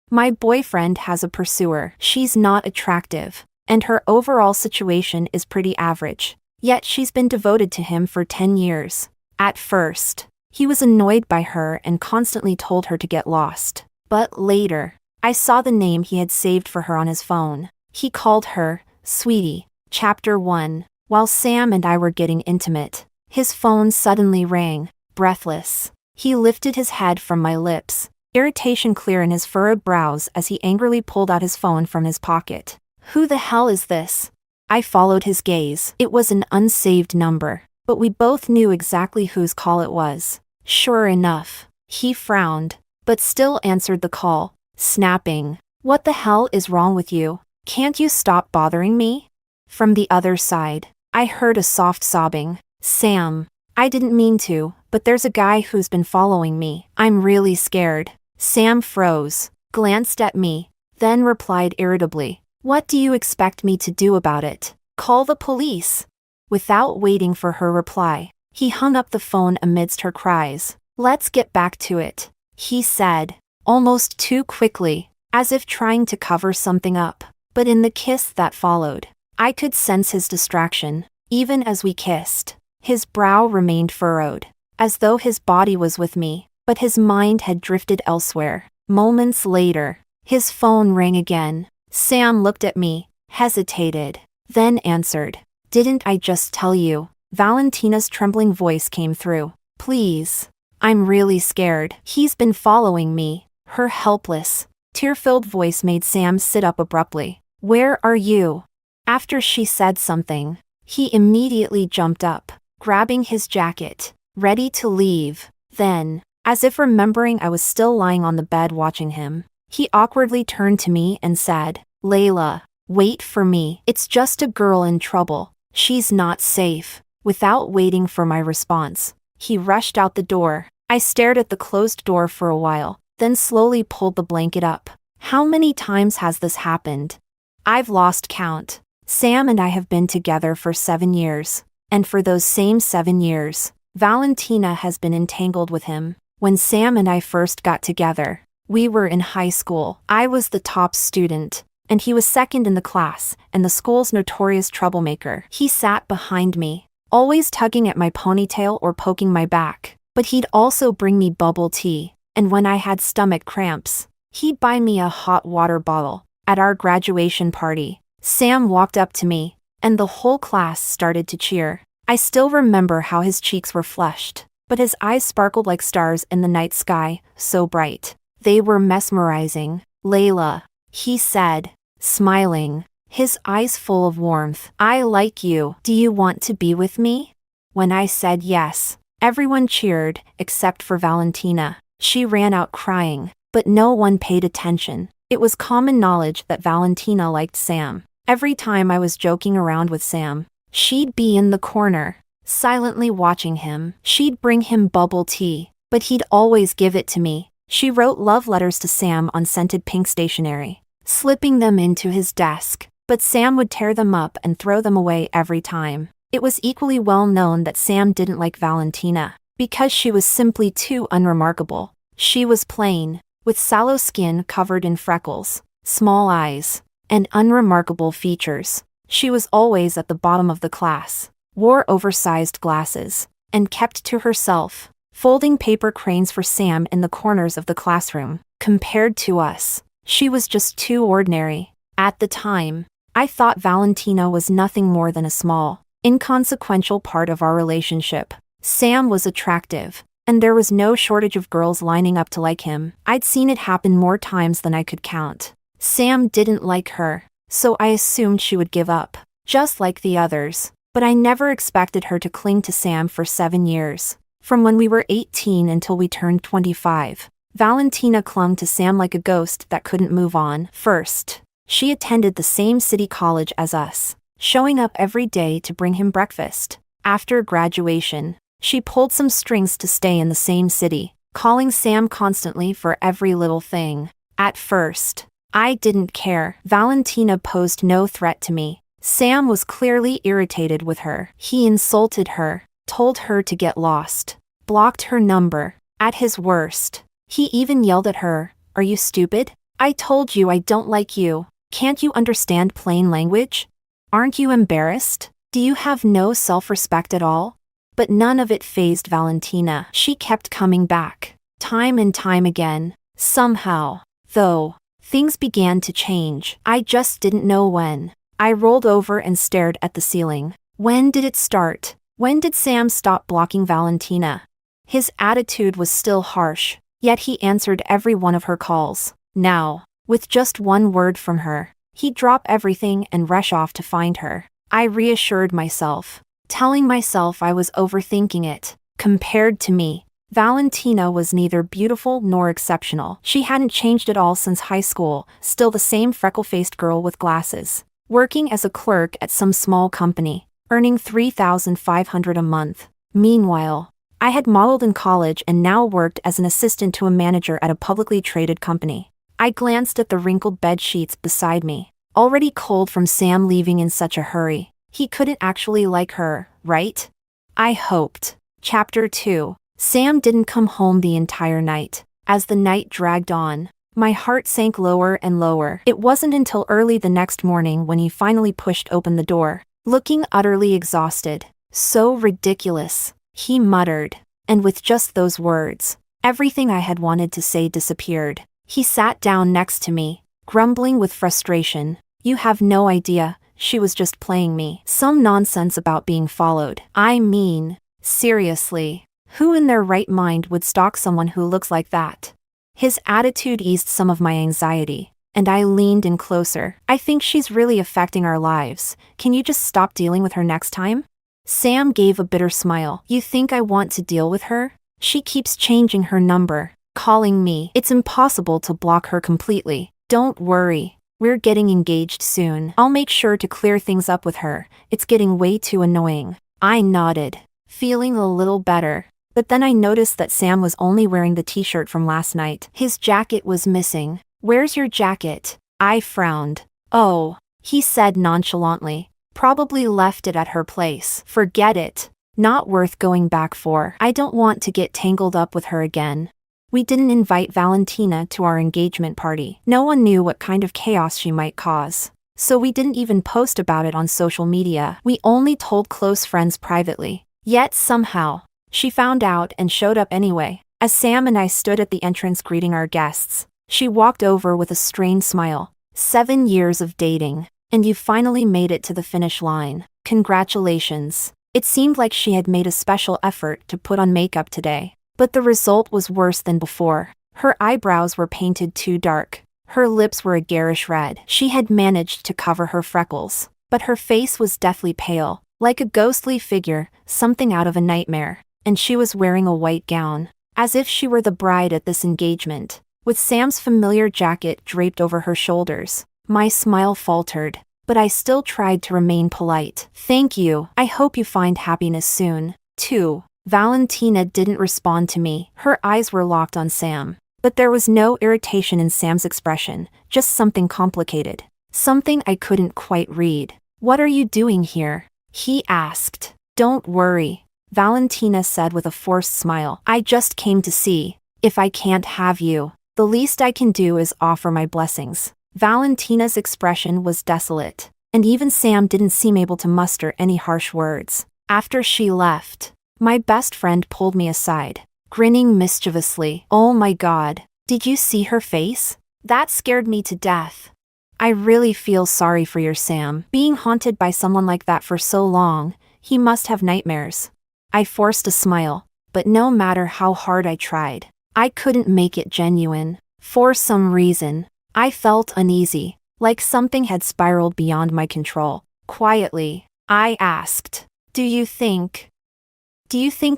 My boyfriend has a pursuer. She's not attractive, and her overall situation is pretty average. Yet she's been devoted to him for 10 years. At first, he was annoyed by her and constantly told her to get lost. But later, I saw the name he had saved for her on his phone. He called her, Sweetie. Chapter 1. While Sam and I were getting intimate, his phone suddenly rang. Breathless, he lifted his head from my lips, irritation clear in his furrowed brows as he angrily pulled out his phone from his pocket. Who the hell is this? I followed his gaze. It was an unsaved number, but we both knew exactly whose call it was. Sure enough, he frowned, but still answered the call, snapping, "What the hell is wrong with you? Can't you stop bothering me?" From the other side, I heard a soft sobbing. Sam, I didn't mean to, but there's a guy who's been following me. I'm really scared. Sam froze, glanced at me, then replied irritably, "What do you expect me to do about it? Call the police." Without waiting for her reply, he hung up the phone amidst her cries. "Let's get back to it," he said, almost too quickly, as if trying to cover something up. But in the kiss that followed, I could sense his distraction. Even as we kissed, his brow remained furrowed, as though his body was with me, but his mind had drifted elsewhere. Moments later, his phone rang again. Sam looked at me, hesitated, then answered. "Didn't I just tell you?" Valentina's trembling voice came through. "Please. I'm really scared. He's been following me." Her helpless, tear-filled voice made Sam sit up abruptly. "Where are you?" After she said something, he immediately jumped up, grabbing his jacket, ready to leave. Then, as if remembering I was still lying on the bed watching him, he awkwardly turned to me and said, "Layla, wait for me. It's just a girl in trouble. She's not safe." Without waiting for my response, he rushed out the door. I stared at the closed door for a while, then slowly pulled the blanket up. How many times has this happened? I've lost count. Sam and I have been together for 7 years, and for those same 7 years, Valentina has been entangled with him. When Sam and I first got together, we were in high school. I was the top student, and he was second in the class and the school's notorious troublemaker. He sat behind me, always tugging at my ponytail or poking my back, but he'd also bring me bubble tea, and when I had stomach cramps, he'd buy me a hot water bottle. At our graduation party, Sam walked up to me, and the whole class started to cheer. I still remember how his cheeks were flushed, but his eyes sparkled like stars in the night sky, so bright. They were mesmerizing. "Layla," he said, smiling, his eyes full of warmth. "I like you. Do you want to be with me?" When I said yes, everyone cheered, except for Valentina. She ran out crying, but no one paid attention. It was common knowledge that Valentina liked Sam. Every time I was joking around with Sam, she'd be in the corner, silently watching him. She'd bring him bubble tea, but he'd always give it to me. She wrote love letters to Sam on scented pink stationery, slipping them into his desk, but Sam would tear them up and throw them away every time. It was equally well known that Sam didn't like Valentina, because she was simply too unremarkable. She was plain, with sallow skin covered in freckles, small eyes, and unremarkable features. She was always at the bottom of the class, wore oversized glasses, and kept to herself, folding paper cranes for Sam in the corners of the classroom. Compared to us, she was just too ordinary. At the time, I thought Valentina was nothing more than a small, inconsequential part of our relationship. Sam was attractive, and there was no shortage of girls lining up to like him. I'd seen it happen more times than I could count. Sam didn't like her, so I assumed she would give up, just like the others. But I never expected her to cling to Sam for 7 years. From when we were 18 until we turned 25, Valentina clung to Sam like a ghost that couldn't move on. First, she attended the same city college as us, showing up every day to bring him breakfast. After graduation, she pulled some strings to stay in the same city, calling Sam constantly for every little thing. At first, I didn't care. Valentina posed no threat to me. Sam was clearly irritated with her. He insulted her, told her to get lost, blocked her number. At his worst, he even yelled at her, "Are you stupid? I told you I don't like you. Can't you understand plain language? Aren't you embarrassed? Do you have no self-respect at all? But none of it fazed Valentina. She kept coming back, time and time again. Somehow, though, things began to change. I just didn't know when. I rolled over and stared at the ceiling. When did it start? When did Sam stop blocking Valentina? His attitude was still harsh, yet he answered every one of her calls. Now, with just one word from her, he'd drop everything and rush off to find her. I reassured myself, telling myself I was overthinking it. Compared to me, Valentina was neither beautiful nor exceptional. She hadn't changed at all since high school, still the same freckle-faced girl with glasses, working as a clerk at some small company, earning $3,500 a month. Meanwhile, I had modeled in college and now worked as an assistant to a manager at a publicly traded company. I glanced at the wrinkled bed sheets beside me, already cold from Sam leaving in such a hurry. He couldn't actually like her, right? I hoped. Chapter 2. Sam didn't come home the entire night. As the night dragged on, my heart sank lower and lower. It wasn't until early the next morning when he finally pushed open the door, looking utterly exhausted. So ridiculous, he muttered, and with just those words, everything I had wanted to say disappeared. He sat down next to me, grumbling with frustration. You have no idea, she was just playing me. Some nonsense about being followed. I mean, seriously, who in their right mind would stalk someone who looks like that? His attitude eased some of my anxiety, and I leaned in closer. I think she's really affecting our lives. Can you just stop dealing with her next time? Sam gave a bitter smile. You think I want to deal with her? She keeps changing her number, calling me. It's impossible to block her completely. Don't worry, we're getting engaged soon. I'll make sure to clear things up with her. It's getting way too annoying. I nodded, feeling a little better. But then I noticed that Sam was only wearing the t-shirt from last night. His jacket was missing. Where's your jacket? I frowned. Oh, he said nonchalantly. Probably left it at her place. Forget it. Not worth going back for. I don't want to get tangled up with her again. We didn't invite Valentina to our engagement party. No one knew what kind of chaos she might cause. So we didn't even post about it on social media. We only told close friends privately. Yet somehow, she found out and showed up anyway. As Sam and I stood at the entrance greeting our guests, she walked over with a strained smile. 7 years of dating, and you finally made it to the finish line. Congratulations. It seemed like she had made a special effort to put on makeup today. But the result was worse than before. Her eyebrows were painted too dark. Her lips were a garish red. She had managed to cover her freckles, but her face was deathly pale, like a ghostly figure, something out of a nightmare. And she was wearing a white gown, as if she were the bride at this engagement, with Sam's familiar jacket draped over her shoulders. My smile faltered, but I still tried to remain polite. Thank you. I hope you find happiness soon, too. Valentina didn't respond to me. Her eyes were locked on Sam. But there was no irritation in Sam's expression, just something complicated. Something I couldn't quite read. What are you doing here? He asked. Don't worry, Valentina said with a forced smile. I just came to see. If I can't have you, the least I can do is offer my blessings. Valentina's expression was desolate, and even Sam didn't seem able to muster any harsh words. After she left, my best friend pulled me aside, grinning mischievously. Oh my God, did you see her face? That scared me to death. I really feel sorry for your Sam. Being haunted by someone like that for so long, he must have nightmares. I forced a smile, but no matter how hard I tried, I couldn't make it genuine. For some reason, I felt uneasy, like something had spiraled beyond my control. Quietly, I asked, Do you think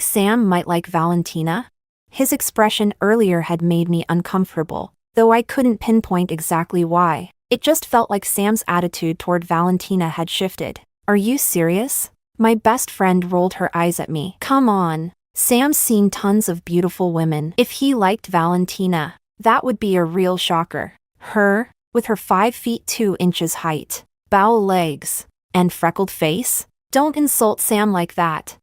Sam might like Valentina? His expression earlier had made me uncomfortable, though I couldn't pinpoint exactly why. It just felt like Sam's attitude toward Valentina had shifted. Are you serious? My best friend rolled her eyes at me. Come on. Sam's seen tons of beautiful women. If he liked Valentina, that would be a real shocker. Her, with her 5 feet 2 inches height, bow legs, and freckled face? Don't insult Sam like that.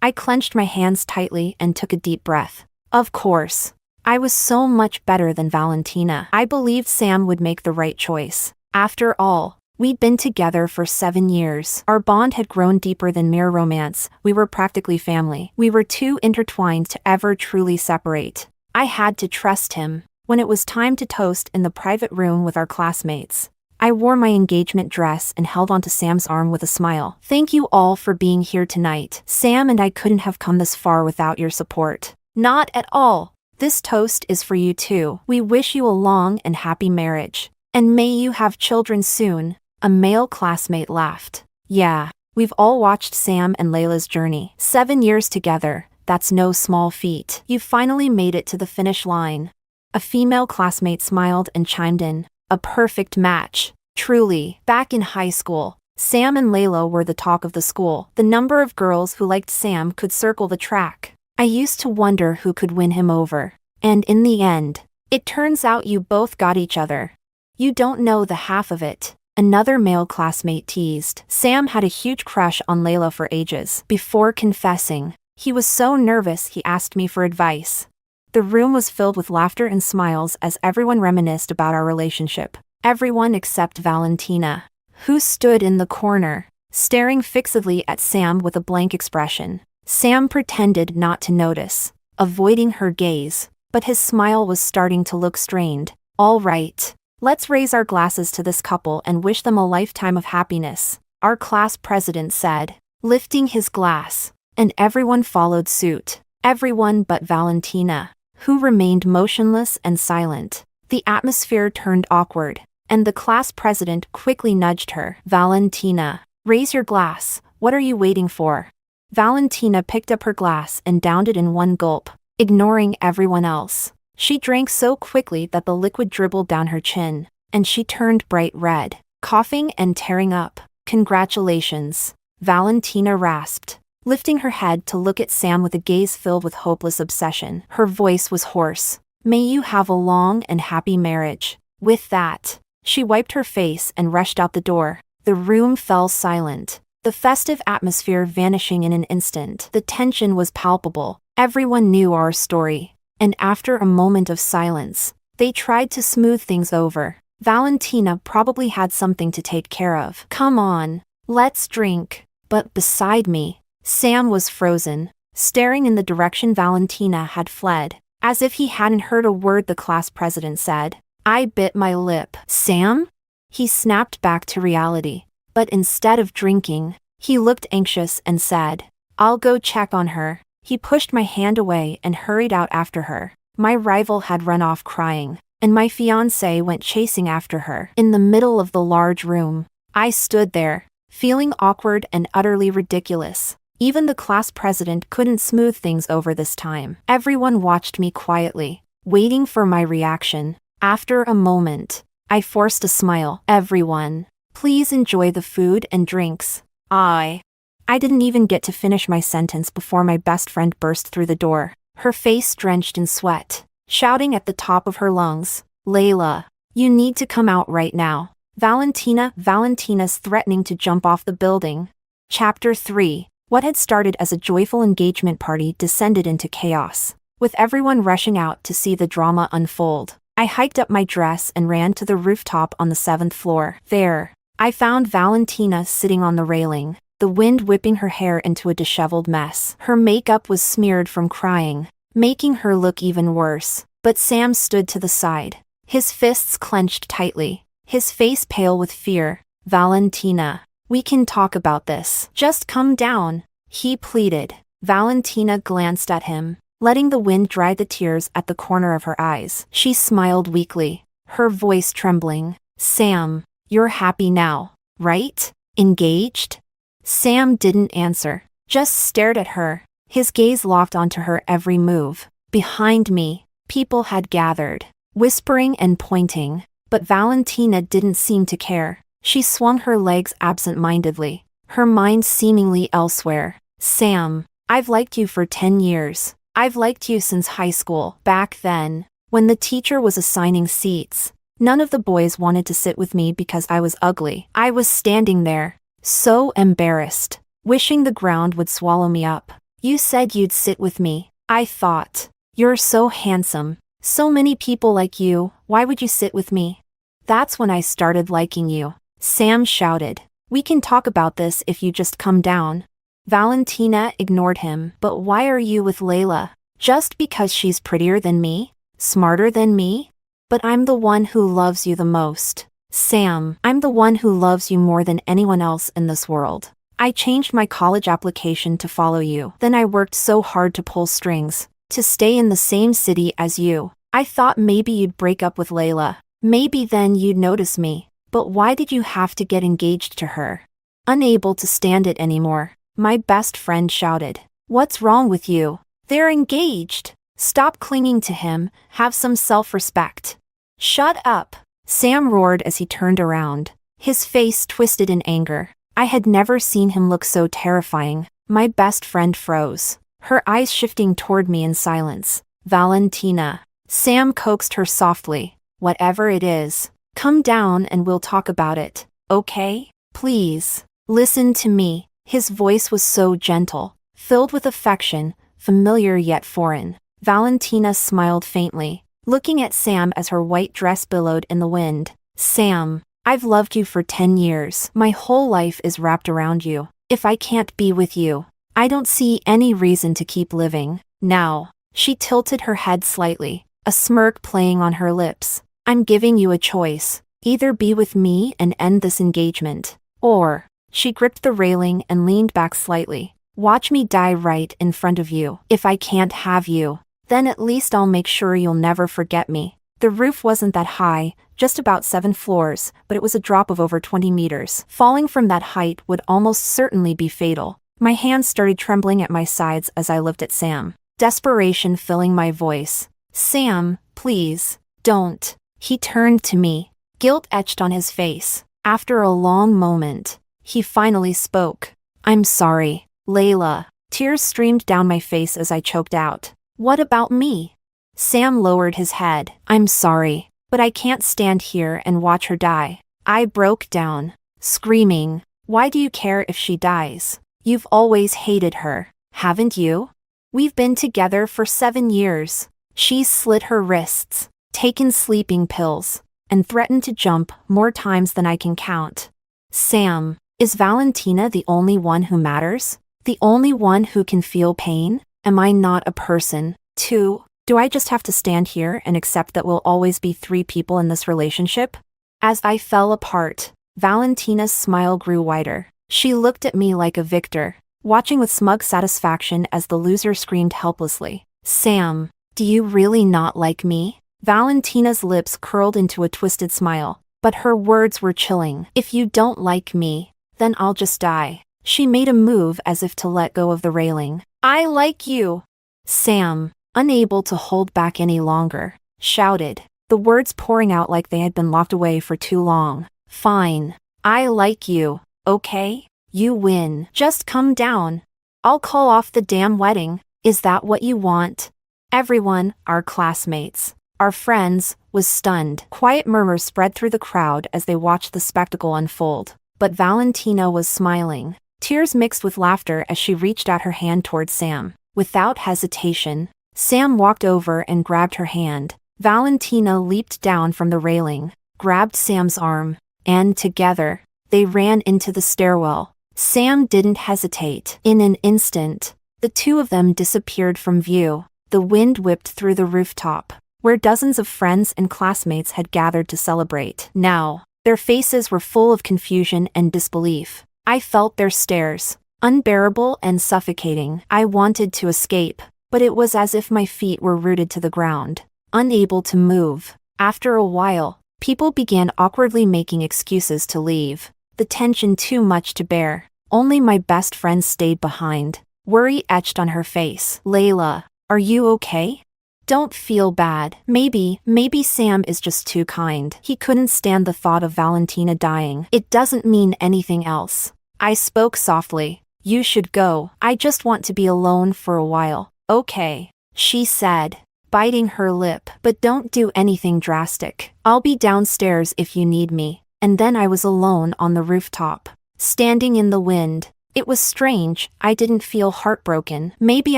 I clenched my hands tightly and took a deep breath. Of course. I was so much better than Valentina. I believed Sam would make the right choice. After all, we'd been together for 7 years. Our bond had grown deeper than mere romance. We were practically family. We were too intertwined to ever truly separate. I had to trust him. When it was time to toast in the private room with our classmates, I wore my engagement dress and held onto Sam's arm with a smile. Thank you all for being here tonight. Sam and I couldn't have come this far without your support. Not at all. This toast is for you too. We wish you a long and happy marriage. And may you have children soon. A male classmate laughed. Yeah, we've all watched Sam and Layla's journey. 7 years together, that's no small feat. You finally made it to the finish line. A female classmate smiled and chimed in. A perfect match. Truly. Back in high school, Sam and Layla were the talk of the school. The number of girls who liked Sam could circle the track. I used to wonder who could win him over. And in the end, it turns out you both got each other. You don't know the half of it. Another male classmate teased. Sam had a huge crush on Layla for ages. Before confessing, he was so nervous he asked me for advice. The room was filled with laughter and smiles as everyone reminisced about our relationship. Everyone except Valentina, who stood in the corner, staring fixedly at Sam with a blank expression. Sam pretended not to notice, avoiding her gaze, but his smile was starting to look strained. All right, let's raise our glasses to this couple and wish them a lifetime of happiness, our class president said, lifting his glass, and everyone followed suit. Everyone but Valentina, who remained motionless and silent. The atmosphere turned awkward, and the class president quickly nudged her. Valentina, raise your glass, what are you waiting for? Valentina picked up her glass and downed it in one gulp, ignoring everyone else. She drank so quickly that the liquid dribbled down her chin, and she turned bright red, coughing and tearing up. Congratulations, Valentina rasped, lifting her head to look at Sam with a gaze filled with hopeless obsession. Her voice was hoarse. May you have a long and happy marriage. With that, she wiped her face and rushed out the door. The room fell silent, the festive atmosphere vanishing in an instant. The tension was palpable. Everyone knew our story, and after a moment of silence, they tried to smooth things over. Valentina probably had something to take care of. Come on, let's drink. But beside me, Sam was frozen, staring in the direction Valentina had fled, as if he hadn't heard a word the class president said. I bit my lip. Sam? He snapped back to reality, but instead of drinking, he looked anxious and said, I'll go check on her. He pushed my hand away and hurried out after her. My rival had run off crying, and my fiancé went chasing after her. In the middle of the large room, I stood there, feeling awkward and utterly ridiculous. Even the class president couldn't smooth things over this time. Everyone watched me quietly, waiting for my reaction. After a moment, I forced a smile. Everyone, please enjoy the food and drinks. I didn't even get to finish my sentence before my best friend burst through the door, her face drenched in sweat, shouting at the top of her lungs, Layla, you need to come out right now. Valentina's threatening to jump off the building. Chapter 3. What had started as a joyful engagement party descended into chaos, with everyone rushing out to see the drama unfold. I hiked up my dress and ran to the rooftop on the 7th floor. There, I found Valentina sitting on the railing, the wind whipping her hair into a disheveled mess. Her makeup was smeared from crying, making her look even worse. But Sam stood to the side, his fists clenched tightly, his face pale with fear. Valentina, we can talk about this. Just come down, he pleaded. Valentina glanced at him, letting the wind dry the tears at the corner of her eyes. She smiled weakly, her voice trembling. Sam, you're happy now, right? Engaged? Sam didn't answer, just stared at her, his gaze locked onto her every move. Behind me, people had gathered, whispering and pointing, but Valentina didn't seem to care. She swung her legs absent-mindedly, her mind seemingly elsewhere. Sam, I've liked you for 10 years. I've liked you since high school. Back then, when the teacher was assigning seats, none of the boys wanted to sit with me because I was ugly. I was standing there, so embarrassed, wishing the ground would swallow me up. You said you'd sit with me. I thought, you're so handsome, So many people like you, why would you sit with me? That's when I started liking you. Sam shouted. We can talk about this if you just come down. Valentina ignored him. But why are you with Layla? Just because she's prettier than me? Smarter than me? But I'm the one who loves you the most. Sam, I'm the one who loves you more than anyone else in this world. I changed my college application to follow you. Then I worked so hard to pull strings, to stay in the same city as you. I thought maybe you'd break up with Layla. Maybe then you'd notice me. But why did you have to get engaged to her? Unable to stand it anymore, my best friend shouted. What's wrong with you? They're engaged. Stop clinging to him, have some self-respect. Shut up, Sam roared as he turned around, his face twisted in anger. I had never seen him look so terrifying. My best friend froze, her eyes shifting toward me in silence. Valentina. Sam coaxed her softly. Whatever it is, come down and we'll talk about it, okay? Please, listen to me. His voice was so gentle, filled with affection, familiar yet foreign. Valentina smiled faintly, looking at Sam as her white dress billowed in the wind. Sam, I've loved you for 10 years. My whole life is wrapped around you. If I can't be with you, I don't see any reason to keep living. Now, she tilted her head slightly, a smirk playing on her lips. I'm giving you a choice. Either be with me and end this engagement, or... She gripped the railing and leaned back slightly. Watch me die right in front of you. If I can't have you, then at least I'll make sure you'll never forget me. The roof wasn't that high, just about 7 floors, but it was a drop of over 20 meters. Falling from that height would almost certainly be fatal. My hands started trembling at my sides as I looked at Sam, desperation filling my voice. Sam, please, don't. He turned to me, guilt etched on his face. After a long moment, he finally spoke. I'm sorry, Layla. Tears streamed down my face as I choked out. What about me? Sam lowered his head. I'm sorry, but I can't stand here and watch her die. I broke down, screaming. Why do you care if she dies? You've always hated her, haven't you? We've been together for 7 years. She's slit her wrists, taken sleeping pills, and threatened to jump more times than I can count. Sam, is Valentina the only one who matters? The only one who can feel pain? Am I not a person, too? Do I just have to stand here and accept that we'll always be 3 people in this relationship? As I fell apart, Valentina's smile grew wider. She looked at me like a victor, watching with smug satisfaction as the loser screamed helplessly. Sam, do you really not like me? Valentina's lips curled into a twisted smile, but her words were chilling. If you don't like me, then I'll just die. She made a move as if to let go of the railing. I like you. Sam, unable to hold back any longer, shouted, the words pouring out like they had been locked away for too long. Fine. I like you, okay? You win. Just come down. I'll call off the damn wedding. Is that what you want? Everyone, our classmates, our friends, was stunned. Quiet murmurs spread through the crowd as they watched the spectacle unfold. But Valentina was smiling, tears mixed with laughter as she reached out her hand towards Sam. Without hesitation, Sam walked over and grabbed her hand. Valentina leaped down from the railing, grabbed Sam's arm, and together, they ran into the stairwell. Sam didn't hesitate. In an instant, the two of them disappeared from view. The wind whipped through the rooftop, where dozens of friends and classmates had gathered to celebrate. Now, their faces were full of confusion and disbelief. I felt their stares, unbearable and suffocating. I wanted to escape, but it was as if my feet were rooted to the ground, unable to move. After a while, people began awkwardly making excuses to leave, the tension too much to bear. Only my best friend stayed behind, worry etched on her face. Layla, are you okay? Don't feel bad. Maybe Sam is just too kind. He couldn't stand the thought of Valentina dying. It doesn't mean anything else. I spoke softly. You should go. I just want to be alone for a while. Okay, she said, biting her lip. But don't do anything drastic. I'll be downstairs if you need me. And then I was alone on the rooftop, standing in the wind. It was strange. I didn't feel heartbroken. Maybe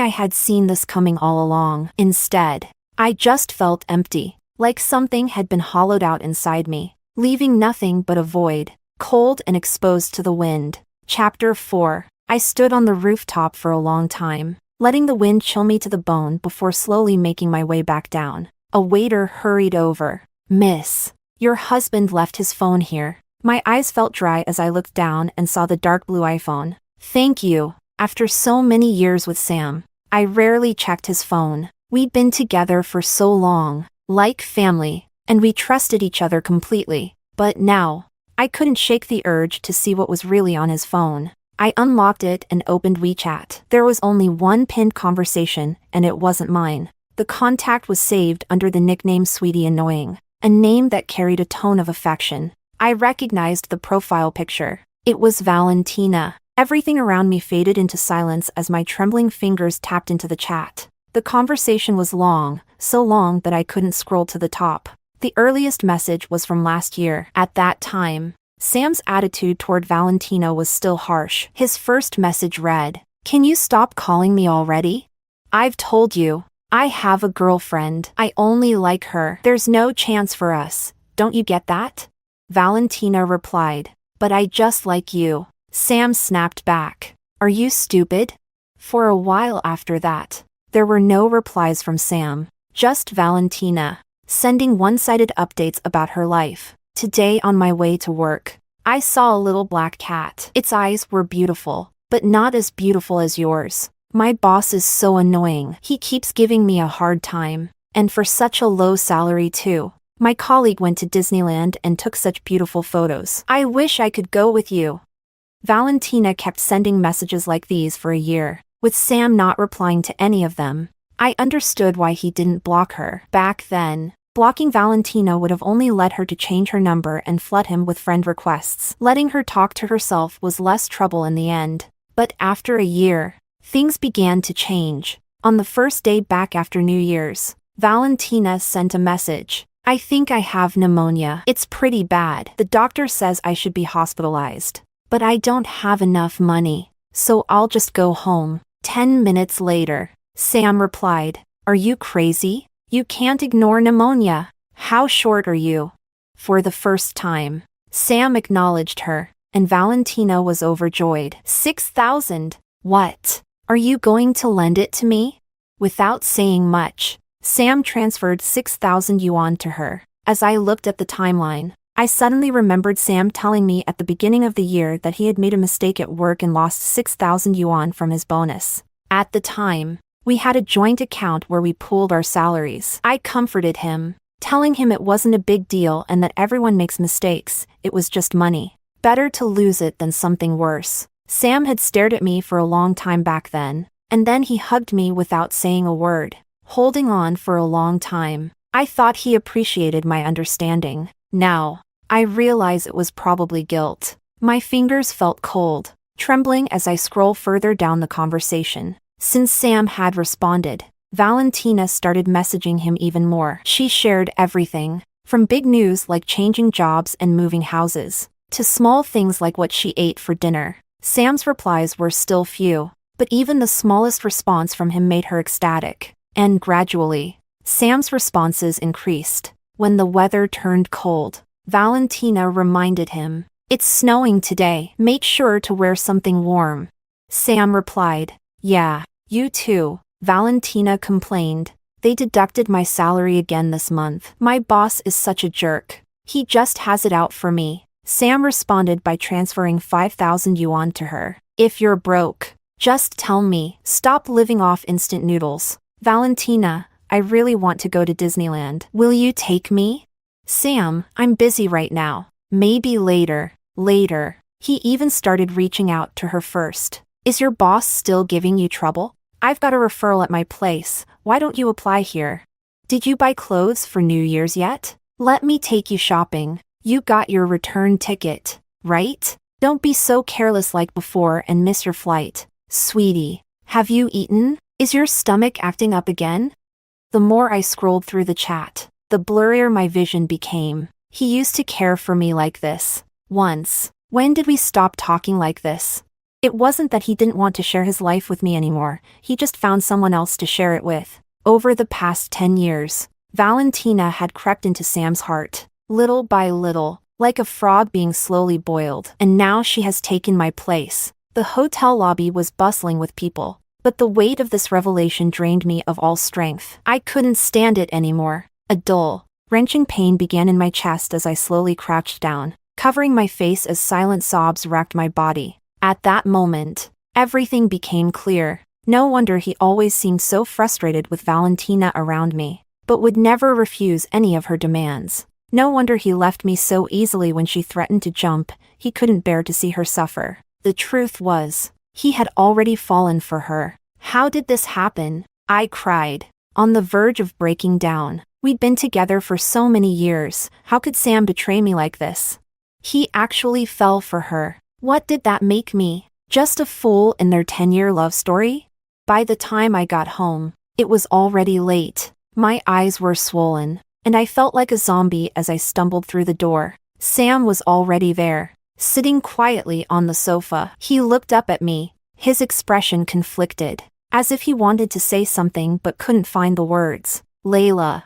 I had seen this coming all along. Instead, I just felt empty, like something had been hollowed out inside me, leaving nothing but a void, cold and exposed to the wind. Chapter 4. I stood on the rooftop for a long time, letting the wind chill me to the bone before slowly making my way back down. A waiter hurried over. "Miss, your husband left his phone here." My eyes felt dry as I looked down and saw the dark blue iPhone. "Thank you." After so many years with Sam, I rarely checked his phone. We'd been together for so long, like family, and we trusted each other completely. But now, I couldn't shake the urge to see what was really on his phone. I unlocked it and opened WeChat. There was only one pinned conversation, and it wasn't mine. The contact was saved under the nickname Sweetie Annoying, a name that carried a tone of affection. I recognized the profile picture. It was Valentina. Everything around me faded into silence as my trembling fingers tapped into the chat. The conversation was long, so long that I couldn't scroll to the top. The earliest message was from last year. At that time, Sam's attitude toward Valentina was still harsh. His first message read, "Can you stop calling me already? I've told you, I have a girlfriend. I only like her. There's no chance for us. Don't you get that?" Valentina replied, "But I just like you." Sam snapped back, "Are you stupid?" For a while after that, there were no replies from Sam, just Valentina, sending one-sided updates about her life. Today on my way to work, I saw a little black cat. Its eyes were beautiful, but not as beautiful as yours. My boss is so annoying. He keeps giving me a hard time. And for such a low salary too. My colleague went to Disneyland and took such beautiful photos. I wish I could go with you. Valentina kept sending messages like these for a year, with Sam not replying to any of them. I understood why he didn't block her. Back then, blocking Valentina would have only led her to change her number and flood him with friend requests. Letting her talk to herself was less trouble in the end. But after a year, things began to change. On the first day back after New Year's, Valentina sent a message. "I think I have pneumonia. It's pretty bad. The doctor says I should be hospitalized. But I don't have enough money, so I'll just go home." 10 minutes later, Sam replied, "Are you crazy? You can't ignore pneumonia. How short are you?" For the first time, Sam acknowledged her, and Valentina was overjoyed. 6,000. What? Are you going to lend it to me? Without saying much, Sam transferred 6,000 yuan to her. As I looked at the timeline, I suddenly remembered Sam telling me at the beginning of the year that he had made a mistake at work and lost 6,000 yuan from his bonus. At the time, we had a joint account where we pooled our salaries. I comforted him, telling him it wasn't a big deal and that everyone makes mistakes, it was just money. Better to lose it than something worse. Sam had stared at me for a long time back then, and then he hugged me without saying a word, holding on for a long time. I thought he appreciated my understanding. Now, I realize it was probably guilt. My fingers felt cold, trembling as I scroll further down the conversation. Since Sam had responded, Valentina started messaging him even more. She shared everything, from big news like changing jobs and moving houses, to small things like what she ate for dinner. Sam's replies were still few, but even the smallest response from him made her ecstatic. And gradually, Sam's responses increased. When the weather turned cold, Valentina reminded him, "It's snowing today. Make sure to wear something warm." Sam replied, "Yeah, you too." Valentina complained, "They deducted my salary again this month. My boss is such a jerk. He just has it out for me." Sam responded by transferring 5,000 yuan to her. "If you're broke, just tell me. Stop living off instant noodles." "Valentina, I really want to go to Disneyland. Will you take me?" "Sam, I'm busy right now. Maybe later." Later, he even started reaching out to her first. "Is your boss still giving you trouble? I've got a referral at my place. Why don't you apply here? Did you buy clothes for New Year's yet? Let me take you shopping. You got your return ticket, right? Don't be so careless like before and miss your flight. Sweetie, have you eaten? Is your stomach acting up again?" The more I scrolled through the chat, the blurrier my vision became. He used to care for me like this. Once. When did we stop talking like this? It wasn't that he didn't want to share his life with me anymore, he just found someone else to share it with. Over the past 10 years, Valentina had crept into Sam's heart, little by little, like a frog being slowly boiled. And now she has taken my place. The hotel lobby was bustling with people, but the weight of this revelation drained me of all strength. I couldn't stand it anymore. A dull, wrenching pain began in my chest as I slowly crouched down, covering my face as silent sobs racked my body. At that moment, everything became clear. No wonder he always seemed so frustrated with Valentina around me, but would never refuse any of her demands. No wonder he left me so easily when she threatened to jump. He couldn't bear to see her suffer. The truth was, he had already fallen for her. How did this happen? I cried, on the verge of breaking down. We'd been together for so many years. How could Sam betray me like this? He actually fell for her. What did that make me? Just a fool in their 10-year love story? By the time I got home, it was already late. My eyes were swollen, and I felt like a zombie as I stumbled through the door. Sam was already there, sitting quietly on the sofa. He looked up at me, his expression conflicted, as if he wanted to say something but couldn't find the words. Layla,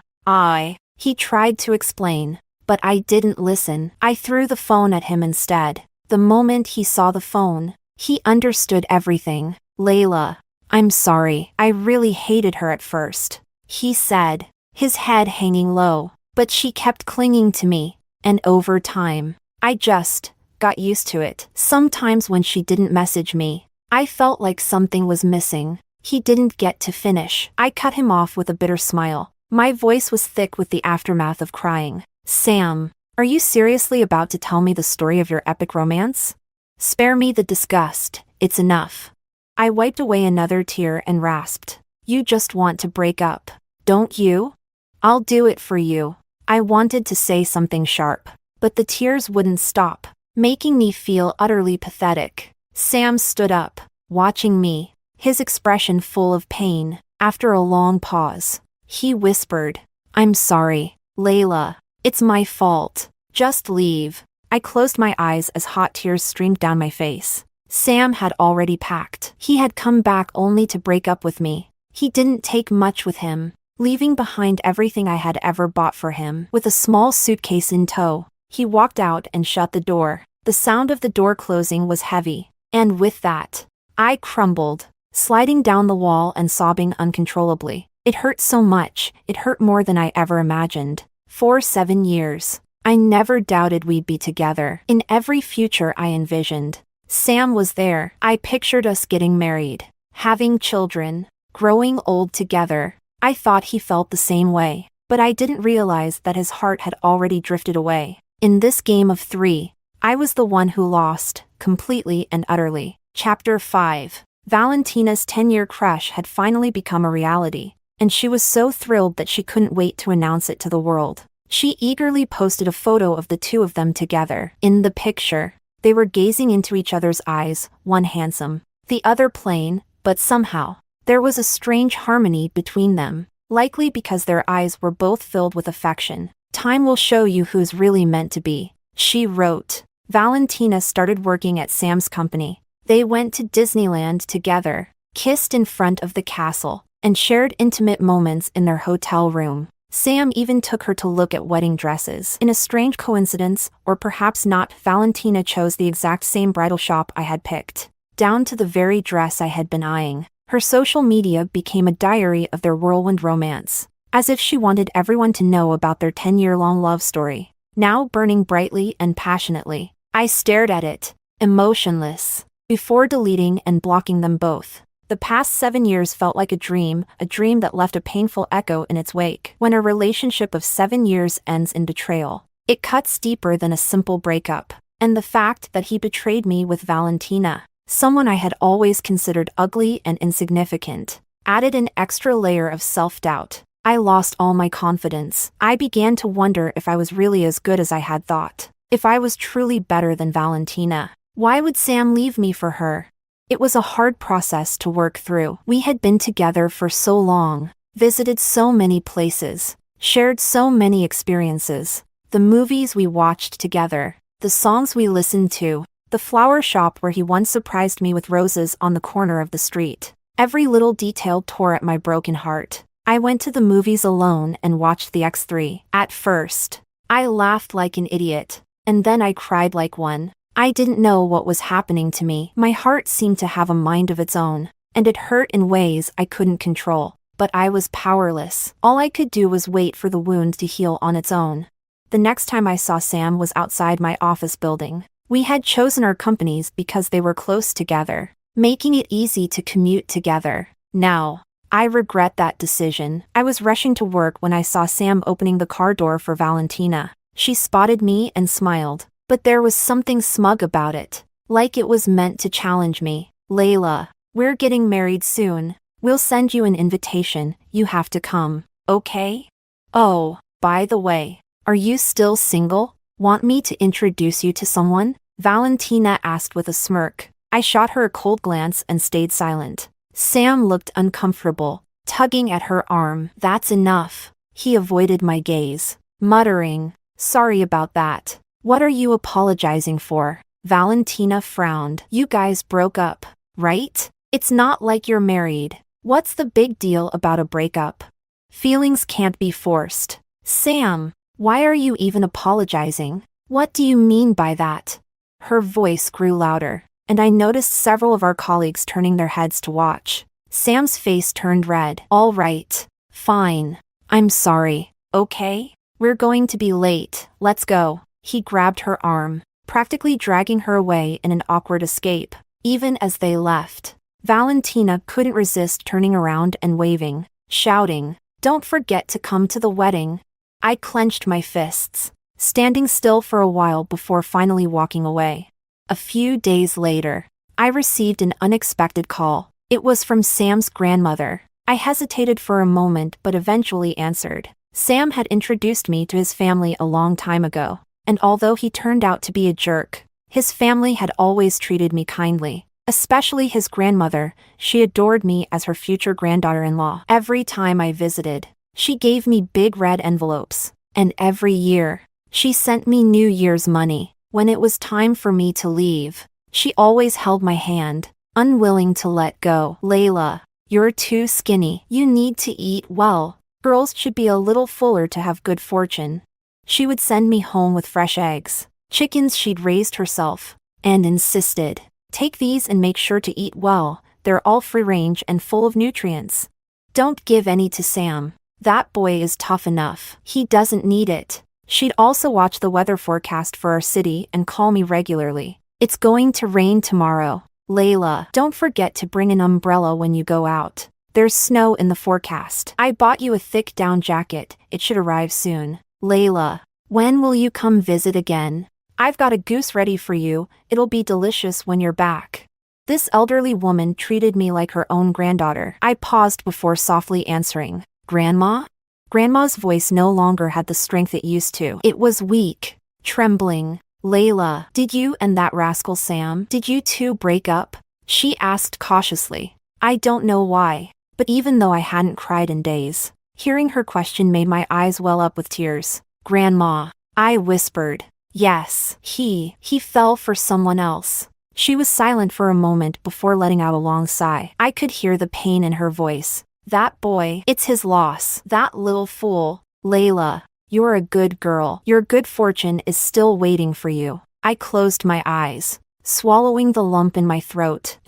he tried to explain, but I didn't listen. I threw the phone at him instead. The moment he saw the phone, he understood everything. Layla, I'm sorry. I really hated her at first, he said, his head hanging low, but she kept clinging to me, and over time, I just got used to it. Sometimes when she didn't message me, I felt like something was missing. He didn't get to finish. I cut him off with a bitter smile. My voice was thick with the aftermath of crying. Sam, are you seriously about to tell me the story of your epic romance? Spare me the disgust. It's enough. I wiped away another tear and rasped. You just want to break up, don't you? I'll do it for you. I wanted to say something sharp, but the tears wouldn't stop, making me feel utterly pathetic. Sam stood up, watching me, his expression full of pain. After a long pause, he whispered, I'm sorry, Layla. It's my fault. Just leave. I closed my eyes as hot tears streamed down my face. Sam had already packed. He had come back only to break up with me. He didn't take much with him, leaving behind everything I had ever bought for him. With a small suitcase in tow, he walked out and shut the door. The sound of the door closing was heavy, and with that, I crumbled, sliding down the wall and sobbing uncontrollably. It hurt so much. It hurt more than I ever imagined. For 7 years, I never doubted we'd be together. In every future I envisioned, Sam was there. I pictured us getting married, having children, growing old together. I thought he felt the same way, but I didn't realize that his heart had already drifted away. In this game of 3, I was the one who lost, completely and utterly. Chapter 5. Valentina's 10-year crush had finally become a reality, and she was so thrilled that she couldn't wait to announce it to the world. She eagerly posted a photo of the two of them together. In the picture, they were gazing into each other's eyes, one handsome, the other plain, but somehow, there was a strange harmony between them, likely because their eyes were both filled with affection. Time will show you who's really meant to be, she wrote. Valentina started working at Sam's company. They went to Disneyland together, kissed in front of the castle, and shared intimate moments in their hotel room. Sam even took her to look at wedding dresses. In a strange coincidence, or perhaps not, Valentina chose the exact same bridal shop I had picked, down to the very dress I had been eyeing. Her social media became a diary of their whirlwind romance, as if she wanted everyone to know about their 10-year-long love story, now burning brightly and passionately. I stared at it, emotionless, before deleting and blocking them both. The past 7 years felt like a dream that left a painful echo in its wake. When a relationship of 7 years ends in betrayal, it cuts deeper than a simple breakup. And the fact that he betrayed me with Valentina, someone I had always considered ugly and insignificant, added an extra layer of self-doubt. I lost all my confidence. I began to wonder if I was really as good as I had thought. If I was truly better than Valentina. Why would Sam leave me for her? It was a hard process to work through. We had been together for so long, visited so many places, shared so many experiences. The movies we watched together, the songs we listened to, the flower shop where he once surprised me with roses on the corner of the street. Every little detail tore at my broken heart. I went to the movies alone and watched the X3. At first, I laughed like an idiot, and then I cried like one. I didn't know what was happening to me. My heart seemed to have a mind of its own, and it hurt in ways I couldn't control. But I was powerless. All I could do was wait for the wound to heal on its own. The next time I saw Sam was outside my office building. We had chosen our companies because they were close together, making it easy to commute together. Now, I regret that decision. I was rushing to work when I saw Sam opening the car door for Valentina. She spotted me and smiled, but there was something smug about it, like it was meant to challenge me. Layla, we're getting married soon. We'll send you an invitation, you have to come, okay? Oh, by the way, are you still single? Want me to introduce you to someone? Valentina asked with a smirk. I shot her a cold glance and stayed silent. Sam looked uncomfortable, tugging at her arm. That's enough. He avoided my gaze, muttering, sorry about that. What are you apologizing for? Valentina frowned. You guys broke up, right? It's not like you're married. What's the big deal about a breakup? Feelings can't be forced. Sam, why are you even apologizing? What do you mean by that? Her voice grew louder, and I noticed several of our colleagues turning their heads to watch. Sam's face turned red. All right, fine. I'm sorry, okay? We're going to be late, let's go. He grabbed her arm, practically dragging her away in an awkward escape. Even as they left, Valentina couldn't resist turning around and waving, shouting, "Don't forget to come to the wedding." I clenched my fists, standing still for a while before finally walking away. A few days later, I received an unexpected call. It was from Sam's grandmother. I hesitated for a moment but eventually answered. Sam had introduced me to his family a long time ago, and although he turned out to be a jerk, his family had always treated me kindly. Especially his grandmother, she adored me as her future granddaughter-in-law. Every time I visited, she gave me big red envelopes, and every year, she sent me New Year's money. When it was time for me to leave, she always held my hand, unwilling to let go. Layla, you're too skinny. You need to eat well. Girls should be a little fuller to have good fortune. She would send me home with fresh eggs, chickens she'd raised herself, and insisted, take these and make sure to eat well, they're all free-range and full of nutrients. Don't give any to Sam. That boy is tough enough. He doesn't need it. She'd also watch the weather forecast for our city and call me regularly. It's going to rain tomorrow. Layla, don't forget to bring an umbrella when you go out. There's snow in the forecast. I bought you a thick down jacket. It should arrive soon. Layla, when will you come visit again? I've got a goose ready for you. It'll be delicious when you're back. This elderly woman treated me like her own granddaughter. I paused before softly answering. Grandma? Grandma's voice no longer had the strength it used to. It was weak, trembling. Layla, did you and that rascal Sam, did you two break up? She asked cautiously. I don't know why, but even though I hadn't cried in days, hearing her question made my eyes well up with tears. Grandma, I whispered. Yes, he fell for someone else. She was silent for a moment before letting out a long sigh. I could hear the pain in her voice. That boy, it's his loss. That little fool. Layla, you're a good girl. Your good fortune is still waiting for you. I closed my eyes, swallowing the lump in my throat.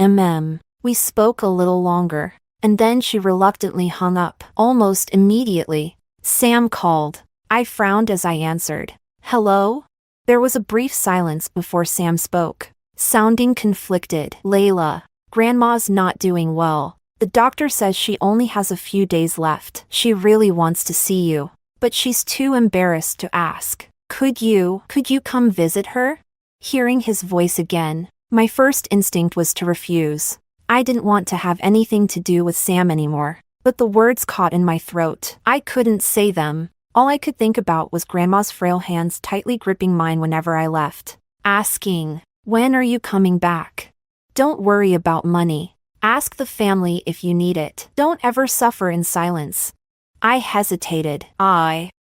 We spoke a little longer, and then she reluctantly hung up. Almost immediately, Sam called. I frowned as I answered. Hello? There was a brief silence before Sam spoke, sounding conflicted. Layla, Grandma's not doing well. The doctor says she only has a few days left. She really wants to see you, but she's too embarrassed to ask. Could you come visit her? Hearing his voice again, my first instinct was to refuse. I didn't want to have anything to do with Sam anymore, but the words caught in my throat. I couldn't say them. All I could think about was Grandma's frail hands tightly gripping mine whenever I left, asking, when are you coming back? Don't worry about money. Ask the family if you need it. Don't ever suffer in silence. I hesitated.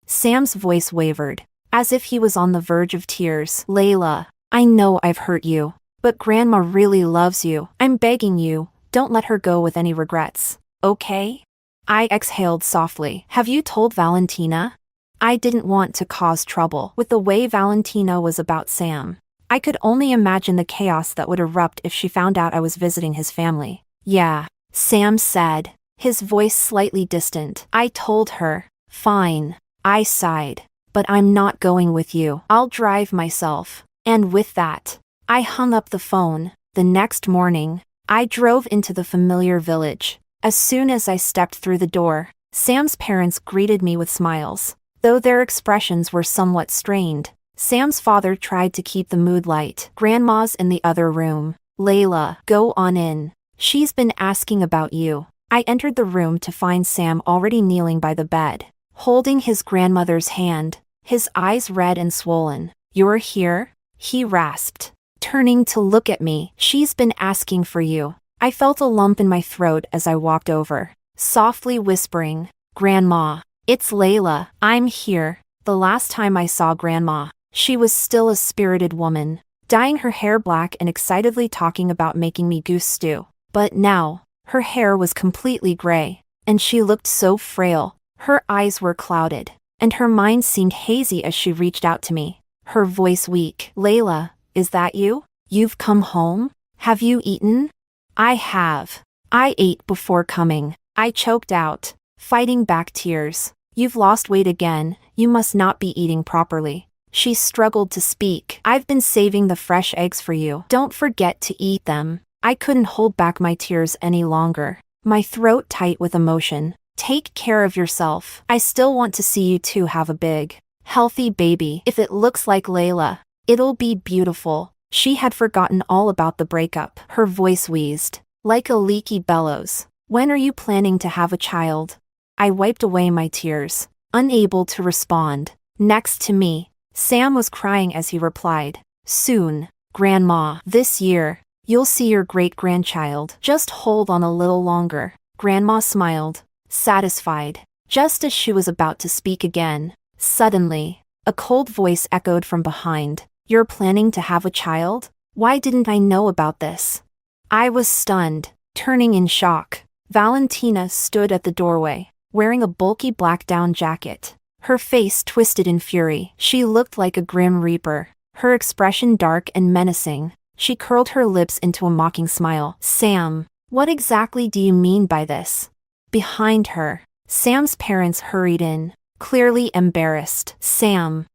Sam's voice wavered, as if he was on the verge of tears. Layla, I know I've hurt you, but Grandma really loves you. I'm begging you, don't let her go with any regrets, okay? I exhaled softly. Have you told Valentina? I didn't want to cause trouble with the way Valentina was about Sam. I could only imagine the chaos that would erupt if she found out I was visiting his family. Yeah, Sam said, his voice slightly distant. I told her. Fine. I sighed. But I'm not going with you. I'll drive myself. And with that, I hung up the phone. The next morning, I drove into the familiar village. As soon as I stepped through the door, Sam's parents greeted me with smiles. Though their expressions were somewhat strained, Sam's father tried to keep the mood light. Grandma's in the other room. Layla, go on in. She's been asking about you. I entered the room to find Sam already kneeling by the bed, holding his grandmother's hand, his eyes red and swollen. You're here? He rasped, turning to look at me. She's been asking for you. I felt a lump in my throat as I walked over, softly whispering, Grandma, it's Layla. I'm here. The last time I saw Grandma, she was still a spirited woman, dyeing her hair black and excitedly talking about making me goose stew. But now, her hair was completely gray, and she looked so frail. Her eyes were clouded, and her mind seemed hazy as she reached out to me, her voice weak. Layla, is that you? You've come home? Have you eaten? I have. I ate before coming. I choked out, fighting back tears. You've lost weight again. You must not be eating properly. She struggled to speak. I've been saving the fresh eggs for you. Don't forget to eat them. I couldn't hold back my tears any longer, my throat tight with emotion. Take care of yourself. I still want to see you two have a big, healthy baby. If it looks like Layla, it'll be beautiful. She had forgotten all about the breakup. Her voice wheezed, like a leaky bellows. When are you planning to have a child? I wiped away my tears, unable to respond. Next to me, Sam was crying as he replied, Soon, Grandma. This year, you'll see your great-grandchild. Just hold on a little longer. Grandma smiled, satisfied. Just as she was about to speak again, suddenly, a cold voice echoed from behind. You're planning to have a child? Why didn't I know about this? I was stunned, turning in shock. Valentina stood at the doorway, wearing a bulky black down jacket. Her face twisted in fury. She looked like a grim reaper, her expression dark and menacing. She curled her lips into a mocking smile. Sam, what exactly do you mean by this? Behind her, Sam's parents hurried in, clearly embarrassed. Sam,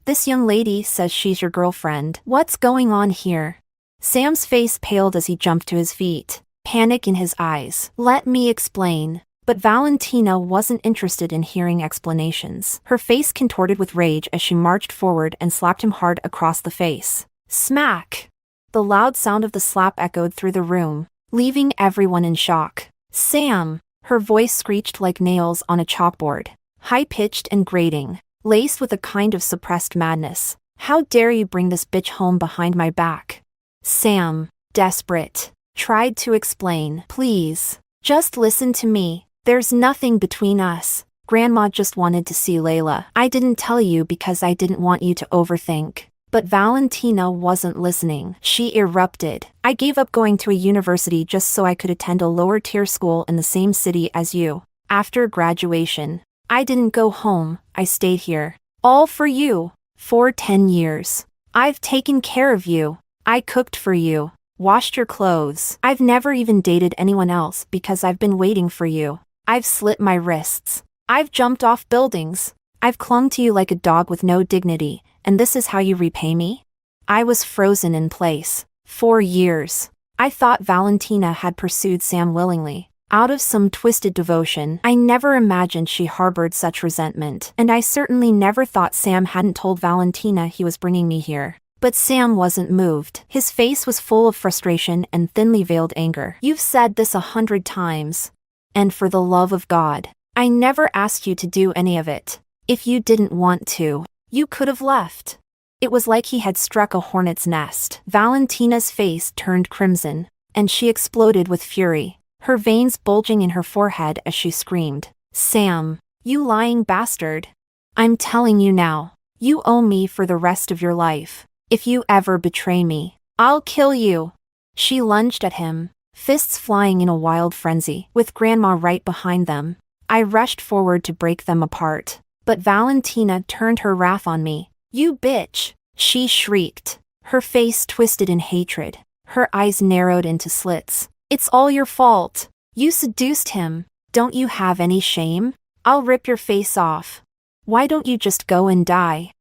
this young lady says she's your girlfriend. What's going on here? Sam's face paled as he jumped to his feet, panic in his eyes. Let me explain. But Valentina wasn't interested in hearing explanations. Her face contorted with rage as she marched forward and slapped him hard across the face. Smack! The loud sound of the slap echoed through the room, leaving everyone in shock. Sam! Her voice screeched like nails on a chalkboard, high-pitched and grating, laced with a kind of suppressed madness. How dare you bring this bitch home behind my back? Sam, desperate, tried to explain. Please, just listen to me. There's nothing between us. Grandma just wanted to see Layla. I didn't tell you because I didn't want you to overthink. But Valentina wasn't listening. She erupted. I gave up going to a university just so I could attend a lower-tier school in the same city as you. After graduation, I didn't go home. I stayed here. All for you. For 10 years. I've taken care of you. I cooked for you. Washed your clothes. I've never even dated anyone else because I've been waiting for you. I've slit my wrists. I've jumped off buildings. I've clung to you like a dog with no dignity, and this is how you repay me? I was frozen in place. 4 years. I thought Valentina had pursued Sam willingly, out of some twisted devotion. I never imagined she harbored such resentment, and I certainly never thought Sam hadn't told Valentina he was bringing me here. But Sam wasn't moved. His face was full of frustration and thinly veiled anger. You've said this 100 times. And for the love of God, I never asked you to do any of it. If you didn't want to, you could have left. It was like he had struck a hornet's nest. Valentina's face turned crimson, and she exploded with fury, her veins bulging in her forehead as she screamed, Sam, you lying bastard. I'm telling you now, you owe me for the rest of your life. If you ever betray me, I'll kill you. She lunged at him, fists flying in a wild frenzy, with Grandma right behind them. I rushed forward to break them apart. But Valentina turned her wrath on me. "You bitch!" she shrieked, her face twisted in hatred, her eyes narrowed into slits. "It's all your fault. You seduced him. Don't you have any shame? I'll rip your face off. Why don't you just go and die?"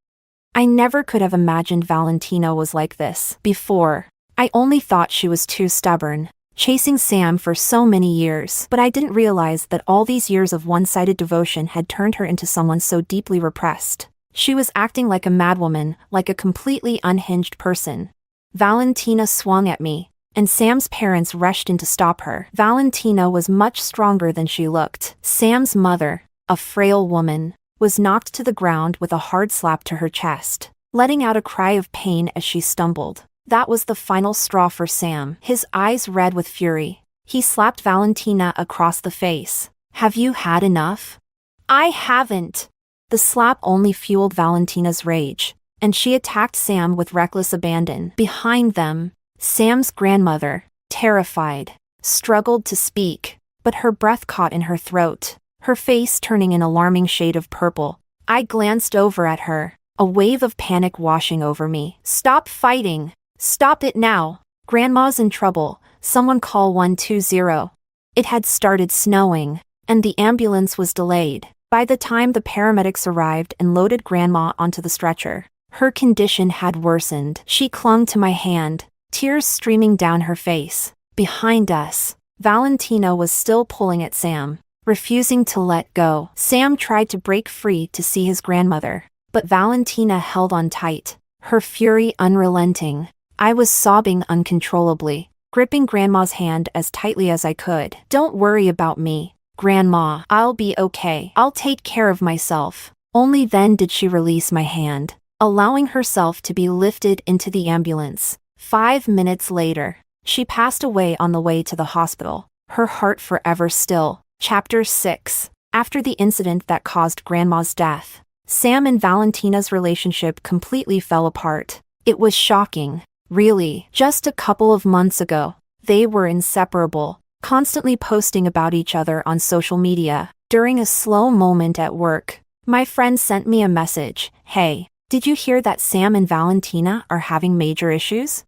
I never could have imagined Valentina was like this before. I only thought she was too stubborn, chasing Sam for so many years, but I didn't realize that all these years of one-sided devotion had turned her into someone so deeply repressed. She was acting like a madwoman, like a completely unhinged person. Valentina swung at me, and Sam's parents rushed in to stop her. Valentina was much stronger than she looked. Sam's mother, a frail woman, was knocked to the ground with a hard slap to her chest, letting out a cry of pain as she stumbled. That was the final straw for Sam, his eyes red with fury. He slapped Valentina across the face. "Have you had enough?" "I haven't." The slap only fueled Valentina's rage, and she attacked Sam with reckless abandon. Behind them, Sam's grandmother, terrified, struggled to speak, but her breath caught in her throat, her face turning an alarming shade of purple. I glanced over at her, a wave of panic washing over me. "Stop fighting! Stop it now! Grandma's in trouble, someone call 120. It had started snowing, and the ambulance was delayed. By the time the paramedics arrived and loaded Grandma onto the stretcher, her condition had worsened. She clung to my hand, tears streaming down her face. Behind us, Valentina was still pulling at Sam, refusing to let go. Sam tried to break free to see his grandmother, but Valentina held on tight, her fury unrelenting. I was sobbing uncontrollably, gripping Grandma's hand as tightly as I could. "Don't worry about me, Grandma. I'll be okay. I'll take care of myself." Only then did she release my hand, allowing herself to be lifted into the ambulance. 5 minutes later, she passed away on the way to the hospital, her heart forever still. Chapter 6. After the incident that caused Grandma's death, Sam and Valentina's relationship completely fell apart. It was shocking. Really, just a couple of months ago, they were inseparable, constantly posting about each other on social media. During a slow moment at work, my friend sent me a message. "Hey, did you hear that Sam and Valentina are having major issues?"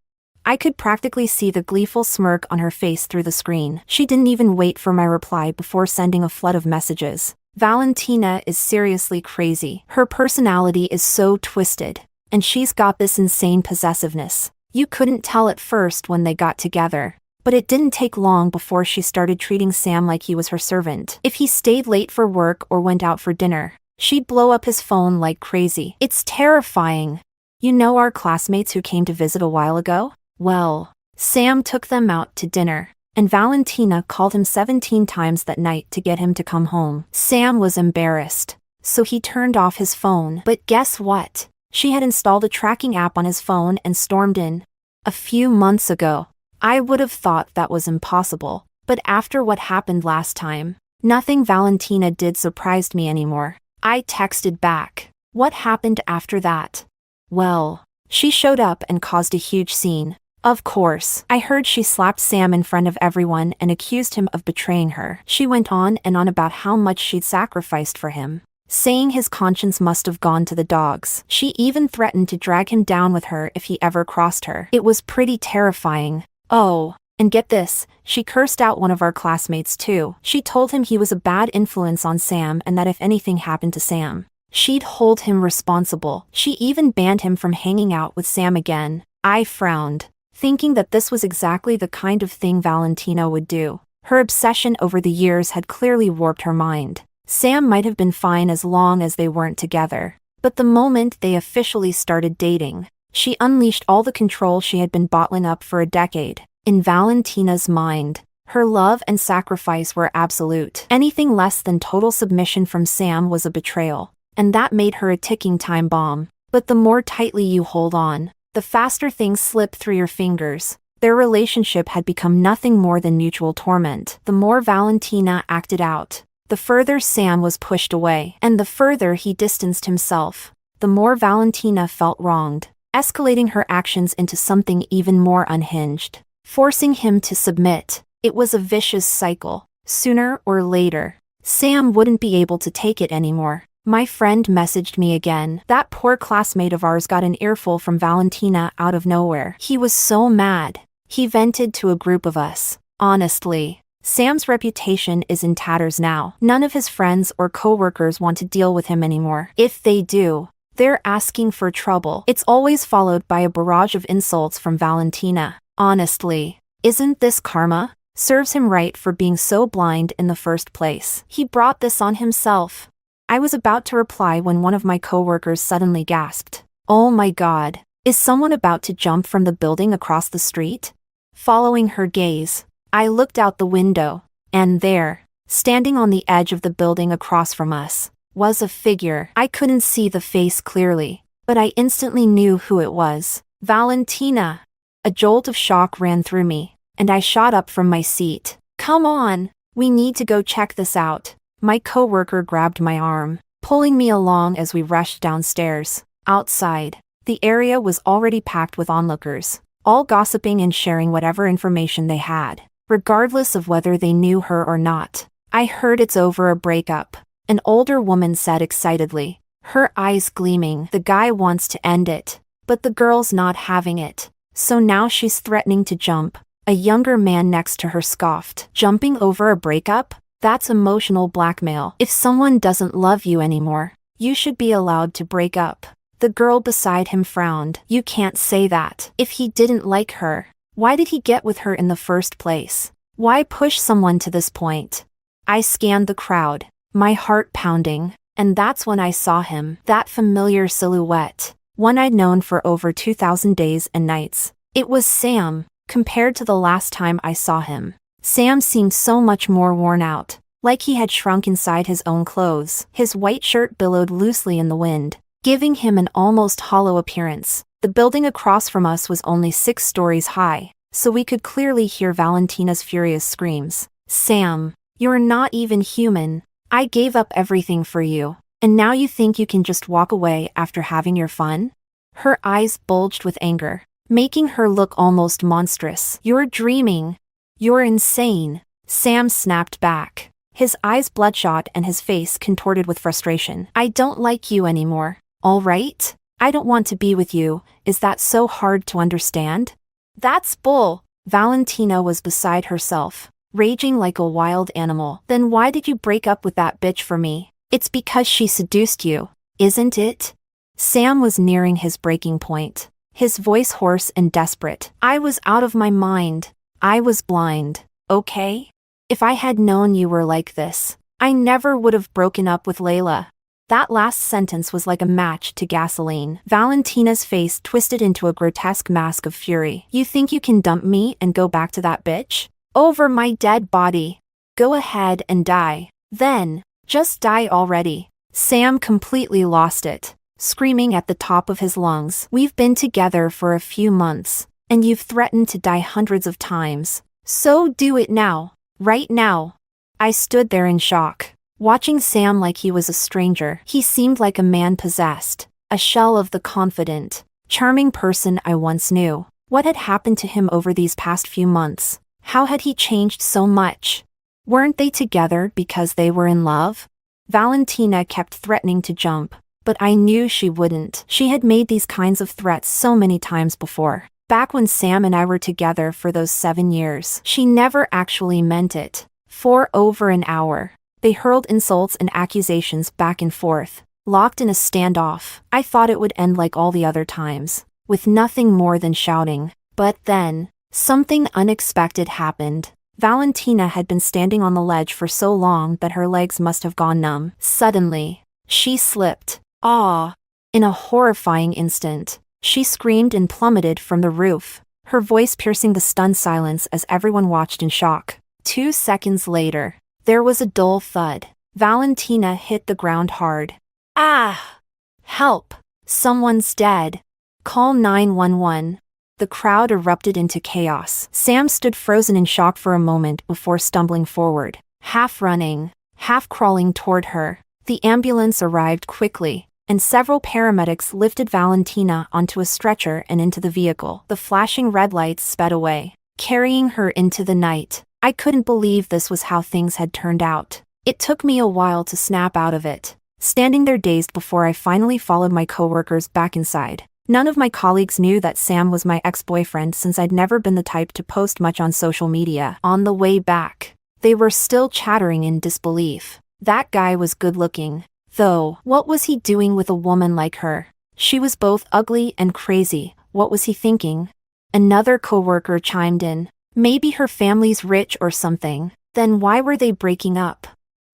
I could practically see the gleeful smirk on her face through the screen. She didn't even wait for my reply before sending a flood of messages. "Valentina is seriously crazy. Her personality is so twisted, and she's got this insane possessiveness. You couldn't tell at first when they got together, but it didn't take long before she started treating Sam like he was her servant. If he stayed late for work or went out for dinner, she'd blow up his phone like crazy. It's terrifying. You know our classmates who came to visit a while ago? Well, Sam took them out to dinner, and Valentina called him 17 times that night to get him to come home. Sam was embarrassed, so he turned off his phone. But guess what? She had installed a tracking app on his phone and stormed in. A few months ago, I would have thought that was impossible, but after what happened last time, nothing Valentina did surprised me anymore. I texted back. What happened after that? Well, she showed up and caused a huge scene. Of course, I heard she slapped Sam in front of everyone and accused him of betraying her. She went on and on about how much she'd sacrificed for him, saying his conscience must have gone to the dogs. She even threatened to drag him down with her if he ever crossed her. It was pretty terrifying. Oh, and get this, she cursed out one of our classmates too. She told him he was a bad influence on Sam and that if anything happened to Sam, she'd hold him responsible. She even banned him from hanging out with Sam again. I frowned, thinking that this was exactly the kind of thing Valentina would do. Her obsession over the years had clearly warped her mind. Sam might have been fine as long as they weren't together, but the moment they officially started dating, she unleashed all the control she had been bottling up for a decade. In Valentina's mind, her love and sacrifice were absolute. Anything less than total submission from Sam was a betrayal, and that made her a ticking time bomb. But the more tightly you hold on, the faster things slip through your fingers. Their relationship had become nothing more than mutual torment. The more Valentina acted out, the further Sam was pushed away, and the further he distanced himself, the more Valentina felt wronged, escalating her actions into something even more unhinged, forcing him to submit, It was a vicious cycle. Sooner or later, Sam wouldn't be able to take it anymore. My friend messaged me again. That poor classmate of ours got an earful from Valentina out of nowhere. He was so mad. He vented to a group of us. Honestly, Sam's reputation is in tatters now. None of his friends or coworkers want to deal with him anymore. If they do, they're asking for trouble. It's always followed by a barrage of insults from Valentina. Honestly, isn't this karma? Serves him right for being so blind in the first place. He brought this on himself. I was about to reply when one of my coworkers suddenly gasped. Oh my God, is someone about to jump from the building across the street? Following her gaze, I looked out the window, and there, standing on the edge of the building across from us, was a figure. I couldn't see the face clearly, but I instantly knew who it was. Valentina! A jolt of shock ran through me, and I shot up from my seat. Come on, we need to go check this out. My coworker grabbed my arm, pulling me along as we rushed downstairs. Outside, the area was already packed with onlookers, all gossiping and sharing whatever information they had, regardless of whether they knew her or not. I heard it's over a breakup, an older woman said excitedly, her eyes gleaming. The guy wants to end it, but the girl's not having it. So now she's threatening to jump. A younger man next to her scoffed. Jumping over a breakup? That's emotional blackmail. If someone doesn't love you anymore, you should be allowed to break up. The girl beside him frowned. You can't say that. If he didn't like her, why did he get with her in the first place? Why push someone to this point? I scanned the crowd, my heart pounding, and that's when I saw him. That familiar silhouette, one I'd known for over 2,000 days and nights. It was Sam. Compared to the last time I saw him, Sam seemed so much more worn out, like he had shrunk inside his own clothes. His white shirt billowed loosely in the wind, giving him an almost hollow appearance. The building across from us was only 6 stories high, so we could clearly hear Valentina's furious screams. Sam, you're not even human. I gave up everything for you, and now you think you can just walk away after having your fun? Her eyes bulged with anger, making her look almost monstrous. You're dreaming. You're insane. Sam snapped back, his eyes bloodshot and his face contorted with frustration. I don't like you anymore, all right? I don't want to be with you. Is that so hard to understand? That's bull. Valentina was beside herself, raging like a wild animal. Then why did you break up with that bitch for me? It's because she seduced you, isn't it? Sam was nearing his breaking point, his voice hoarse and desperate. I was out of my mind. I was blind, okay? If I had known you were like this, I never would have broken up with Layla. That last sentence was like a match to gasoline. Valentina's face twisted into a grotesque mask of fury. You think you can dump me and go back to that bitch? Over my dead body. Go ahead and die. Then, just die already. Sam completely lost it, screaming at the top of his lungs. We've been together for a few months, and you've threatened to die hundreds of times. So do it now. Right now. I stood there in shock, watching Sam like he was a stranger. He seemed like a man possessed, a shell of the confident, charming person I once knew. What had happened to him over these past few months? How had he changed so much? Weren't they together because they were in love? Valentina kept threatening to jump, but I knew she wouldn't. She had made these kinds of threats so many times before. Back when Sam and I were together for those 7 years, she never actually meant it. For over an hour, they hurled insults and accusations back and forth, locked in a standoff. I thought it would end like all the other times, with nothing more than shouting. But then, something unexpected happened. Valentina had been standing on the ledge for so long that her legs must have gone numb. Suddenly, she slipped. Ah! In a horrifying instant, she screamed and plummeted from the roof, her voice piercing the stunned silence as everyone watched in shock. 2 seconds later, there was a dull thud. Valentina hit the ground hard. Ah! Help! Someone's dead. Call 911. The crowd erupted into chaos. Sam stood frozen in shock for a moment before stumbling forward, half running, half crawling toward her. The ambulance arrived quickly, and several paramedics lifted Valentina onto a stretcher and into the vehicle. The flashing red lights sped away, carrying her into the night. I couldn't believe this was how things had turned out. It took me a while to snap out of it, standing there dazed before I finally followed my coworkers back inside. None of my colleagues knew that Sam was my ex-boyfriend since I'd never been the type to post much on social media. On the way back, they were still chattering in disbelief. That guy was good-looking, though. What was he doing with a woman like her? She was both ugly and crazy. What was he thinking? Another coworker chimed in. Maybe her family's rich or something. Then why were they breaking up?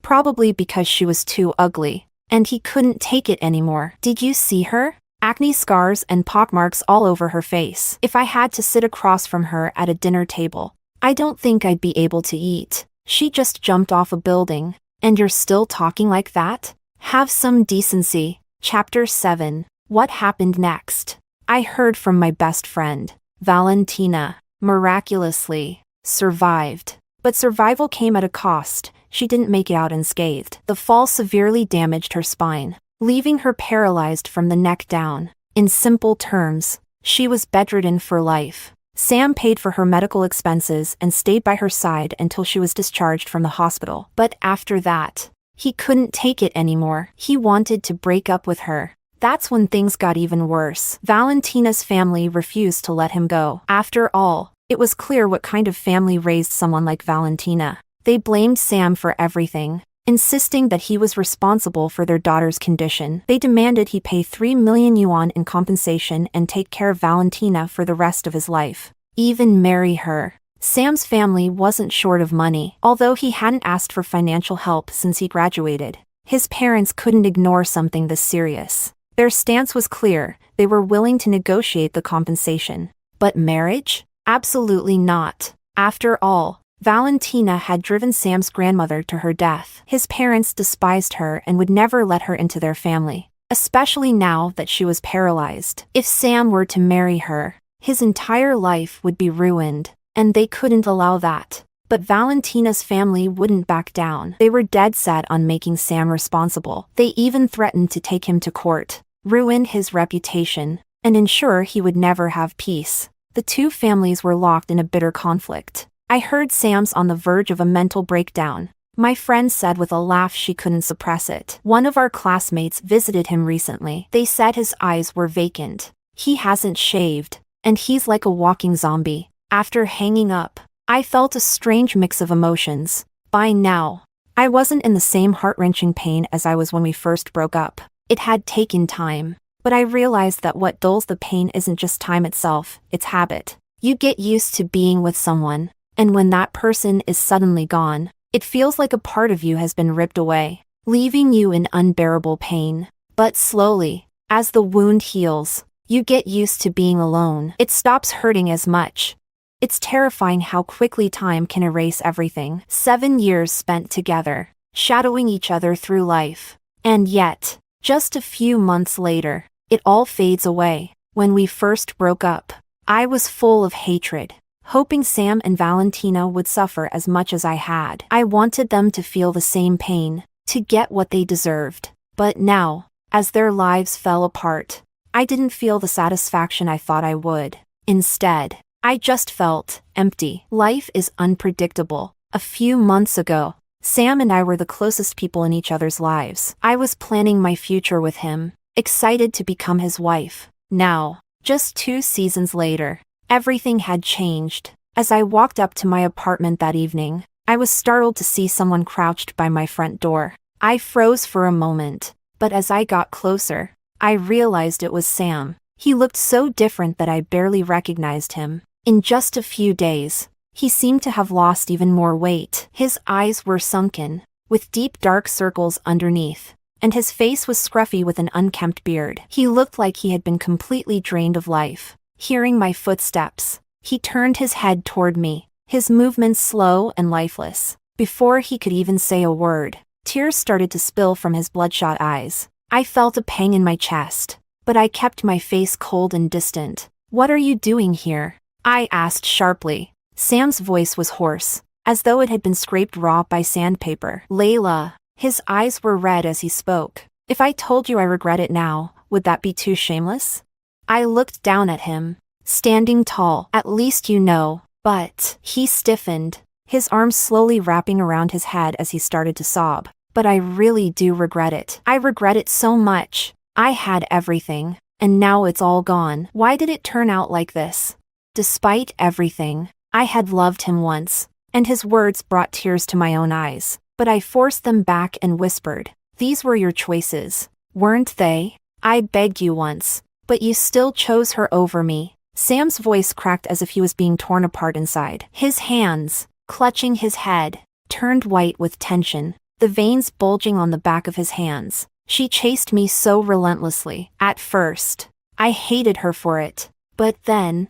Probably because she was too ugly, and he couldn't take it anymore. Did you see her? Acne scars and pockmarks all over her face. If I had to sit across from her at a dinner table, I don't think I'd be able to eat. She just jumped off a building, and you're still talking like that? Have some decency. Chapter 7. What happened next? I heard from my best friend, Valentina, miraculously survived. But survival came at a cost. She didn't make it out unscathed. The fall severely damaged her spine, leaving her paralyzed from the neck down. In simple terms, she was bedridden for life. Sam paid for her medical expenses and stayed by her side until she was discharged from the hospital. But after that, he couldn't take it anymore. He wanted to break up with her. That's when things got even worse. Valentina's family refused to let him go. After all, it was clear what kind of family raised someone like Valentina. They blamed Sam for everything, insisting that he was responsible for their daughter's condition. They demanded he pay 3 million yuan in compensation and take care of Valentina for the rest of his life. Even marry her. Sam's family wasn't short of money. Although he hadn't asked for financial help since he graduated, his parents couldn't ignore something this serious. Their stance was clear. They were willing to negotiate the compensation. But marriage? Absolutely not. After all, Valentina had driven Sam's grandmother to her death. His parents despised her and would never let her into their family, especially now that she was paralyzed. If Sam were to marry her, his entire life would be ruined, and they couldn't allow that. But Valentina's family wouldn't back down. They were dead set on making Sam responsible. They even threatened to take him to court, ruin his reputation, and ensure he would never have peace. The two families were locked in a bitter conflict. I heard Sam's on the verge of a mental breakdown. My friend said with a laugh she couldn't suppress it. One of our classmates visited him recently. They said his eyes were vacant. He hasn't shaved, and he's like a walking zombie. After hanging up, I felt a strange mix of emotions. By now, I wasn't in the same heart-wrenching pain as I was when we first broke up. It had taken time, but I realized that what dulls the pain isn't just time itself, it's habit. You get used to being with someone, and when that person is suddenly gone, it feels like a part of you has been ripped away, leaving you in unbearable pain. But slowly, as the wound heals, you get used to being alone. It stops hurting as much. It's terrifying how quickly time can erase everything. 7 years spent together, shadowing each other through life. And yet, just a few months later, it all fades away. When we first broke up, I was full of hatred, hoping Sam and Valentina would suffer as much as I had. I wanted them to feel the same pain, to get what they deserved. But now, as their lives fell apart, I didn't feel the satisfaction I thought I would. Instead, I just felt empty. Life is unpredictable. A few months ago, Sam and I were the closest people in each other's lives. I was planning my future with him, excited to become his wife. Now, just 2 seasons later, everything had changed. As I walked up to my apartment that evening, I was startled to see someone crouched by my front door. I froze for a moment, but as I got closer, I realized it was Sam. He looked so different that I barely recognized him. In just a few days, he seemed to have lost even more weight. His eyes were sunken, with deep dark circles underneath, and his face was scruffy with an unkempt beard. He looked like he had been completely drained of life. Hearing my footsteps, he turned his head toward me, his movements slow and lifeless. Before he could even say a word, tears started to spill from his bloodshot eyes. I felt a pang in my chest, but I kept my face cold and distant. "What are you doing here?" I asked sharply. Sam's voice was hoarse, as though it had been scraped raw by sandpaper. "Layla." His eyes were red as he spoke. "If I told you I regret it now, would that be too shameless?" I looked down at him, standing tall. "At least you know." But he stiffened. his arms slowly wrapping around his head as he started to sob. But I really do regret it. I regret it so much. I had everything, and now it's all gone. Why did it turn out like this? Despite everything, I had loved him once, and his words brought tears to my own eyes. But I forced them back and whispered, "These were your choices, weren't they? I begged you once, but you still chose her over me." Sam's voice cracked as if he was being torn apart inside. His hands, clutching his head, turned white with tension, the veins bulging on the back of his hands. She chased me so relentlessly. At first, I hated her for it. But then,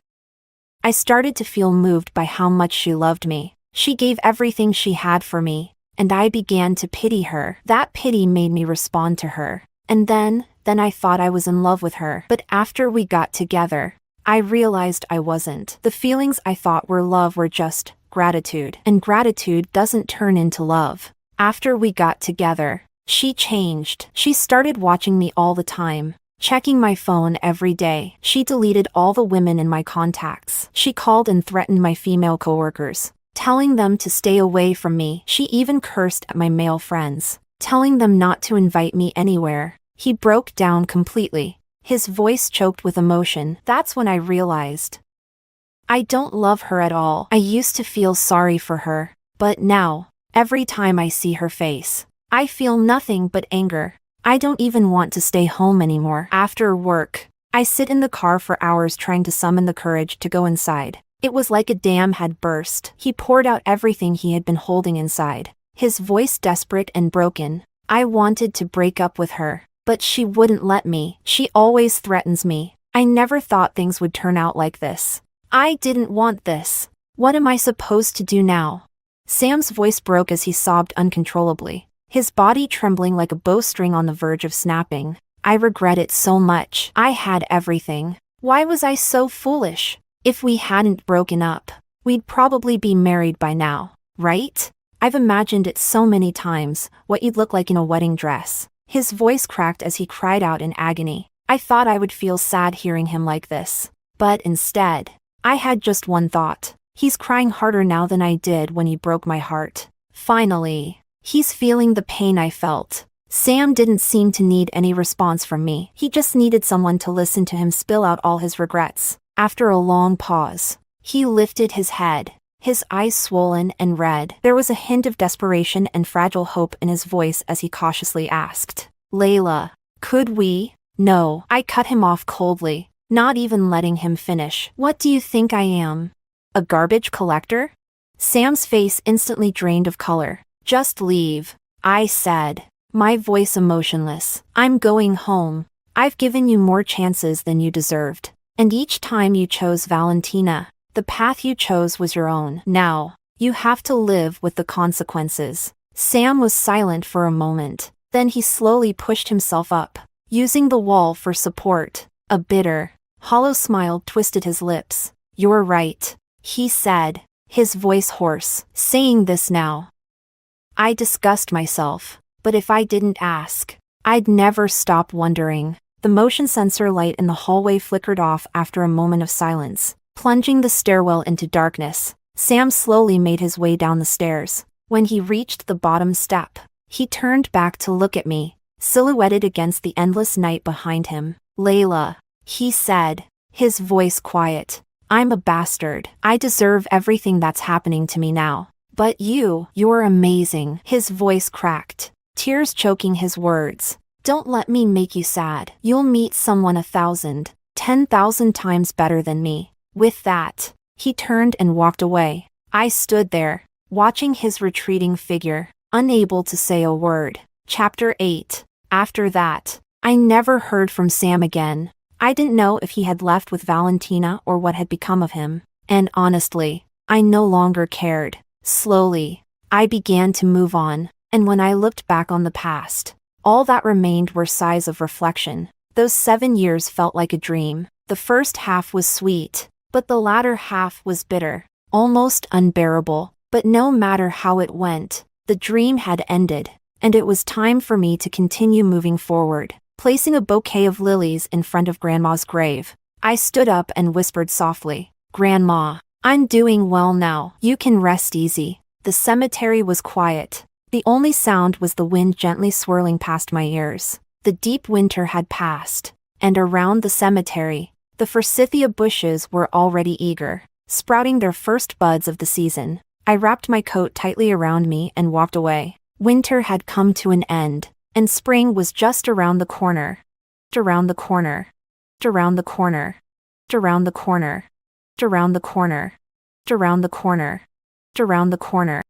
I started to feel moved by how much she loved me. She gave everything she had for me, and I began to pity her. That pity made me respond to her. And then I thought I was in love with her. But after we got together, I realized I wasn't. The feelings I thought were love were just gratitude. And gratitude doesn't turn into love. After we got together, she changed. She started watching me all the time, checking my phone every day. She deleted all the women in my contacts. She called and threatened my female coworkers, telling them to stay away from me. She even cursed at my male friends, telling them not to invite me anywhere. He broke down completely, his voice choked with emotion. That's when I realized I don't love her at all. I used to feel sorry for her, but now, every time I see her face, I feel nothing but anger. I don't even want to stay home anymore. After work, I sit in the car for hours trying to summon the courage to go inside. It was like a dam had burst. He poured out everything he had been holding inside, his voice desperate and broken. I wanted to break up with her, but she wouldn't let me. She always threatens me. I never thought things would turn out like this. I didn't want this. What am I supposed to do now? Sam's voice broke as he sobbed uncontrollably, his body trembling like a bowstring on the verge of snapping. I regret it so much. I had everything. Why was I so foolish? If we hadn't broken up, we'd probably be married by now, right? I've imagined it so many times, what you'd look like in a wedding dress. His voice cracked as he cried out in agony. I thought I would feel sad hearing him like this. But instead, I had just one thought. He's crying harder now than I did when he broke my heart. Finally, he's feeling the pain I felt. Sam didn't seem to need any response from me. He just needed someone to listen to him spill out all his regrets. After a long pause, he lifted his head, his eyes swollen and red. There was a hint of desperation and fragile hope in his voice as he cautiously asked, "Layla, could we?" No, I cut him off coldly, not even letting him finish. "What do you think I am? A garbage collector?" Sam's face instantly drained of color. "Just leave," I said, my voice emotionless. "I'm going home. I've given you more chances than you deserved. And each time you chose Valentina, the path you chose was your own. Now, you have to live with the consequences." Sam was silent for a moment. Then he slowly pushed himself up, using the wall for support. A bitter, hollow smile twisted his lips. "You're right," he said, his voice hoarse. "Saying this now, I disgust myself, but if I didn't ask, I'd never stop wondering." The motion sensor light in the hallway flickered off after a moment of silence, plunging the stairwell into darkness. Sam slowly made his way down the stairs. When he reached the bottom step, he turned back to look at me, silhouetted against the endless night behind him. "Layla," he said, his voice quiet. "I'm a bastard. I deserve everything that's happening to me now. But you're amazing." His voice cracked, tears choking his words. "Don't let me make you sad. You'll meet someone 1,000, 10,000 times better than me." With that, he turned and walked away. I stood there, watching his retreating figure, unable to say a word. Chapter 8. After that, I never heard from Sam again. I didn't know if he had left with Valentina or what had become of him. And honestly, I no longer cared. Slowly, I began to move on, and when I looked back on the past, all that remained were sighs of reflection. Those 7 years felt like a dream. The first half was sweet, but the latter half was bitter, almost unbearable. But no matter how it went, the dream had ended, and it was time for me to continue moving forward. Placing a bouquet of lilies in front of Grandma's grave, I stood up and whispered softly, "Grandma, I'm doing well now. You can rest easy." The cemetery was quiet. The only sound was the wind gently swirling past my ears. The deep winter had passed, and around the cemetery, the forsythia bushes were already eager, sprouting their first buds of the season. I wrapped my coat tightly around me and walked away. Winter had come to an end, and spring was just around the corner. Around the corner. Around the corner. Around the corner. Around the corner. Around the corner. Around the corner.